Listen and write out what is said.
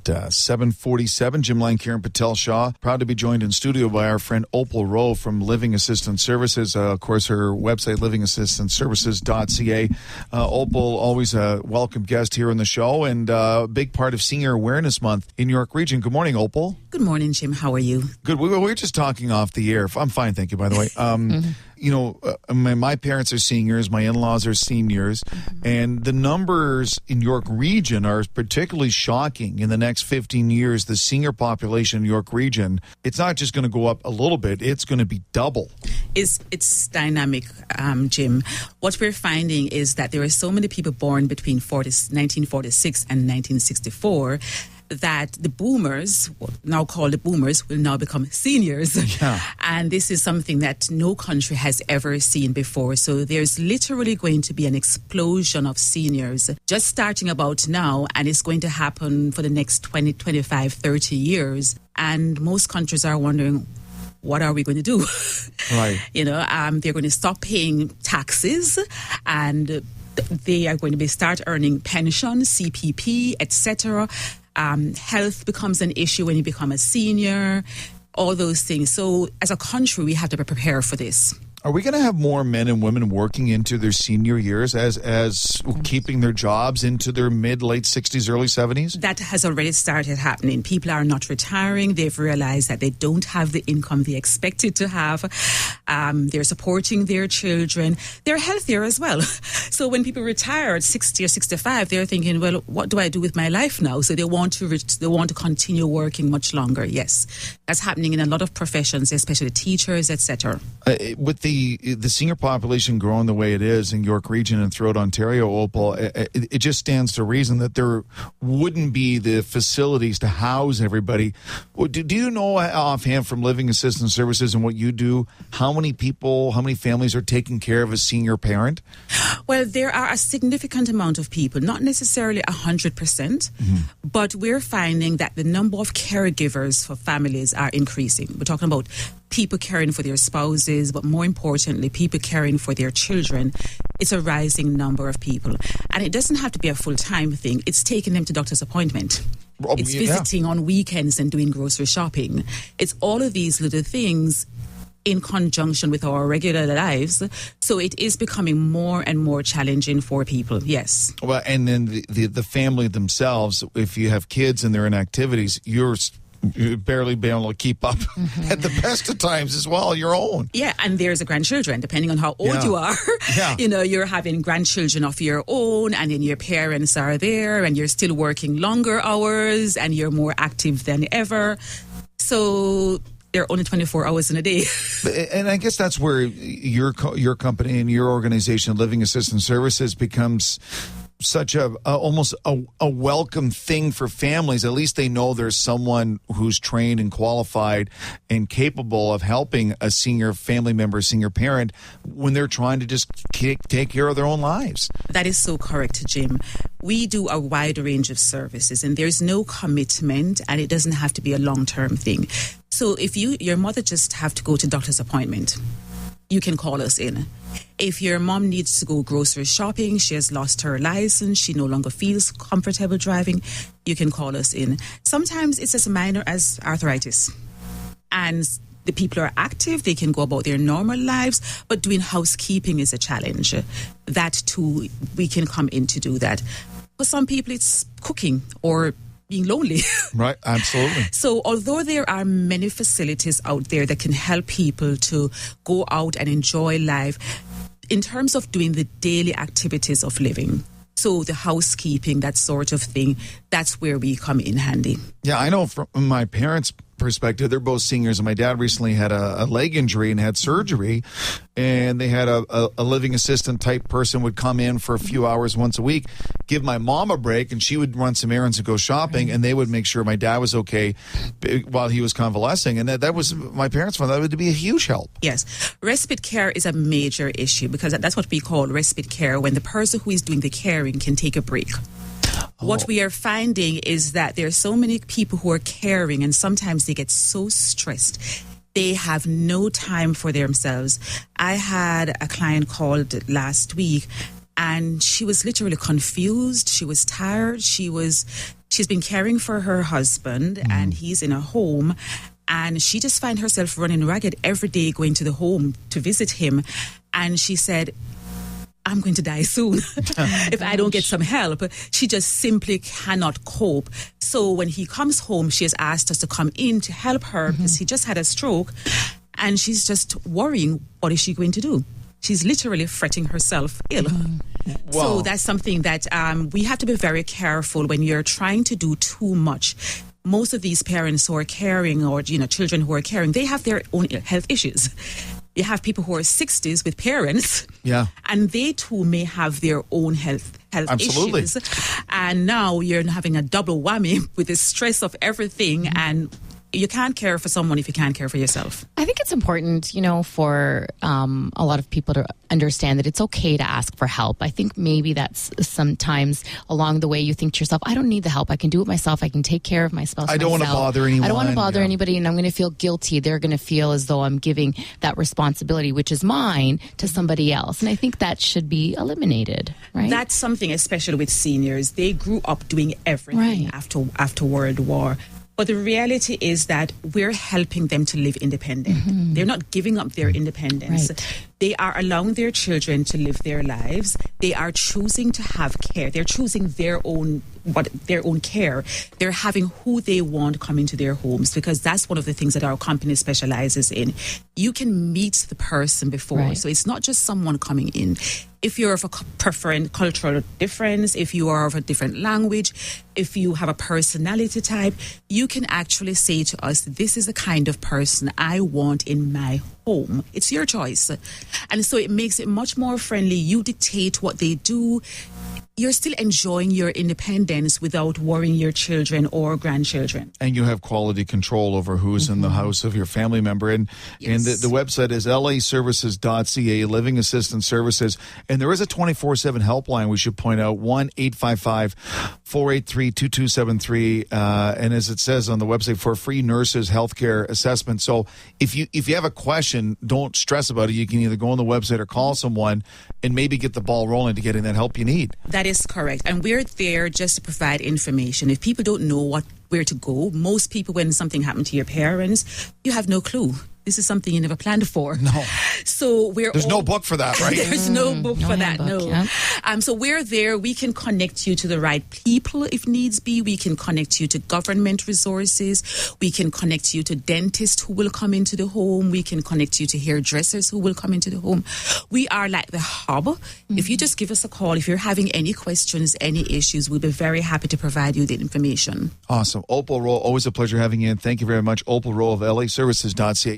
7:47. Jim Lang, Karen Patel Shaw. Proud to be joined in studio by our friend Opal Rowe from Living Assistance Services. Of course, her website, livingassistanceservices.ca. Opal, always a welcome guest here on the show and a big part of Senior Awareness Month in York Region. Good morning, Opal. Good morning, Jim. How are you? Good. We were just talking off the air. I'm fine, thank you, by the way. You know, my parents are seniors, my in-laws are seniors, and the numbers in York Region are particularly shocking. In the next 15 years, the senior population in York Region, it's not just going to go up a little bit, it's going to be double. It's dynamic, Jim. What we're finding is that there are so many people born between 1946 and 1964 that the boomers, now called the boomers, will now become seniors. Yeah. And this is something that no country has ever seen before. So there's literally going to be an explosion of seniors just starting about now, and it's going to happen for the next 20, 25, 30 years. And most countries are wondering, what are we going to do? Right. You know, they're going to stop paying taxes, and they are going to start earning pension, CPP, etc. Health becomes an issue when you become a senior, all those things. So as a country, we have to prepare for this. Are we going to have more men and women working into their senior years as keeping their jobs into their mid-late 60s, early 70s? That has already started happening. People are not retiring. They've realized that they don't have the income they expected to have. They're supporting their children. They're healthier as well. So when people retire at 60 or 65, they're thinking, well, what do I do with my life now? So they want to continue working much longer. Yes, that's happening in a lot of professions, especially teachers, etc. With the senior population growing the way it is in York Region and throughout Ontario, Opal, it just stands to reason that there wouldn't be the facilities to house everybody. Do you know offhand from Living Assistance Services and what you do, how many families are taking care of a senior parent? Well, there are a significant amount of people, not necessarily 100%, but we're finding that the number of caregivers for families are increasing. We're talking about people caring for their spouses, but more importantly, people caring for their children. It's a rising number of people. And it doesn't have to be a full-time thing. It's taking them to doctor's appointment. It's visiting on weekends and doing grocery shopping. It's all of these little things in conjunction with our regular lives. So it is becoming more and more challenging for people, yes. Well, and then the family themselves, if you have kids and they're in activities, you're barely be able to keep up at the best of times as well, your own. Yeah, and there's the grandchildren, depending on how old you are. Yeah. You know, you're having grandchildren of your own, and then your parents are there, and you're still working longer hours, and you're more active than ever. So there are only 24 hours in a day. And I guess that's where your company and your organization, Living Assistance Services, becomes such almost a welcome thing for families. At least they know there's someone who's trained and qualified and capable of helping a senior family member, senior parent, when they're trying to just take care of their own lives. That is so correct, Jim. We do a wide range of services, and there's no commitment, and it doesn't have to be a long-term thing. So if your mother just have to go to doctor's appointment, you can call us in. If your mom needs to go grocery shopping, she has lost her license, she no longer feels comfortable driving, you can call us in. Sometimes it's as minor as arthritis. And the people are active, they can go about their normal lives, but doing housekeeping is a challenge. That too, we can come in to do that. For some people, it's cooking or being lonely. Right, absolutely. So although there are many facilities out there that can help people to go out and enjoy life, in terms of doing the daily activities of living, so the housekeeping, that sort of thing, that's where we come in handy. Yeah, I know from my parents' perspective, they're both seniors, and my dad recently had a leg injury and had surgery, and they had a living assistant type person would come in for a few hours once a week, give my mom a break, and she would run some errands and go shopping, and they would make sure my dad was okay while he was convalescing. And that was, my parents found that would be a huge help. Yes. Respite care is a major issue because that's what we call respite care, when the person who is doing the caring can take a break. What we are finding is that there are so many people who are caring, and sometimes they get so stressed. They have no time for themselves. I had a client called last week, And she was literally confused. She was tired. She's been caring for her husband, and he's in a home. And she just found herself running ragged every day, going to the home to visit him. And she said, I'm going to die soon if I don't get some help. She just simply cannot cope. So when he comes home, she has asked us to come in to help her because he just had a stroke. And she's just worrying, what is she going to do? She's literally fretting herself ill. Wow. So that's something that we have to be very careful when you're trying to do too much. Most of these parents who are caring, or children who are caring, they have their own health issues. You have people who are 60s with parents, and they too may have their own health Absolutely. issues. And now you're having a double whammy with the stress of everything, and you can't care for someone if you can't care for yourself. I think it's important, for a lot of people to understand that it's okay to ask for help. I think maybe that's sometimes along the way you think to yourself, I don't need the help. I can do it myself. I can take care of my spouse. I don't want to bother anyone. I don't want to bother anybody, and I'm going to feel guilty. They're going to feel as though I'm giving that responsibility, which is mine, to somebody else. And I think that should be eliminated, right? That's something, especially with seniors. They grew up doing everything after World War. But the reality is that we're helping them to live independent. They're not giving up their independence. Right. They are allowing their children to live their lives. They are choosing to have care. They're choosing their own care. They're having who they want come into their homes, because that's one of the things that our company specializes in. You can meet the person before. Right. So it's not just someone coming in. If you're of a preferred cultural difference, if you are of a different language, if you have a personality type, you can actually say to us, this is the kind of person I want in my home. It's your choice. And so it makes it much more friendly. You dictate what they do. You're still enjoying your independence without worrying your children or grandchildren. And you have quality control over who's in the house of your family member. And the website is laservices.ca, Living Assistance Services. And there is a 24/7 helpline we should point out, 1-855-483-2273. And as it says on the website, for free nurses healthcare assessment. So if you have a question, don't stress about it. You can either go on the website or call someone and maybe get the ball rolling to getting that help you need. That is correct. And we're there just to provide information. If people don't know where to go, most people, when something happened to your parents, you have no clue. This is something you never planned for. No. So there's no book for that, right? There's no book for that, no. Yeah. So we're there. We can connect you to the right people if needs be. We can connect you to government resources. We can connect you to dentists who will come into the home. We can connect you to hairdressers who will come into the home. We are like the hub. If you just give us a call, if you're having any questions, any issues, we'll be very happy to provide you the information. Awesome. Opal Rowe, always a pleasure having you in. Thank you very much. Opal Rowe of laservices.ca.